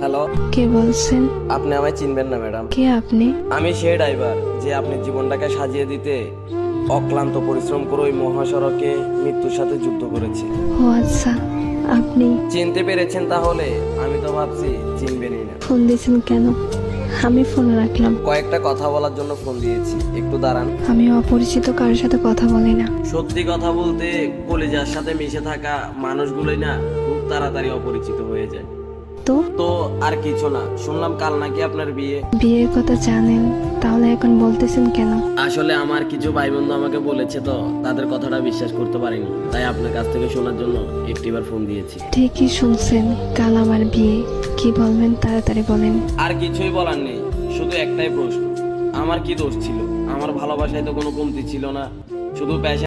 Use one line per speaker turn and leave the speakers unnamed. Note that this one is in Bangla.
হ্যালো,
কে বলছেন?
আপনি আমায় চিনবেন না ম্যাডাম।
কে আপনি?
আমি সেই ড্রাইভার যে আপনি জীবনটাকে সাজিয়ে দিতে অক্লান্ত পরিশ্রম করে ওই মহাসড়কে মৃত্যুর সাথে যুদ্ধ করেছি।
ও আচ্ছা, আপনি
চিনতে পেরেছেন তাহলে? আমি তো ভাবছি চিনবেনই না।
ফোন দিয়েছেন কেন? আমি ফোন রাখলাম।
কয়েকটা কথা বলার জন্য ফোন দিয়েছি, একটু দাঁড়ান।
আমি অপরিচিত কারোর সাথে কথা বলি না।
সত্যি কথা বলতে কলিজার সাথে মিশে থাকা মানুষগুলোই না খুব তাড়াতাড়ি অপরিচিত হয়ে যায়।
তো
তো আর কিছু না, শুনলাম কাল নাকি আপনার বিয়ে।
বিয়ের কথা জানেন, তাহলে এখন বলতেছেন কেন?
আসলে আমার কিছু ভাই বন্ধু আমাকে বলেছে তো, তাদের কথাটা বিশ্বাস করতে পারিনি, তাই আপনার কাছ থেকে শোনার জন্য একটিবার ফোন দিয়েছি।
ঠিকই শুনছেন, কাল আমার বিয়ে। কি বলবেন তাড়াতাড়ি বলেন।
আর কিছুই বলার নেই, শুধু একটাই প্রশ্ন, আমার কি দোষ ছিল? আমার ভালোবাসায় তো কোনো কমতি ছিল না, শুধু পেশা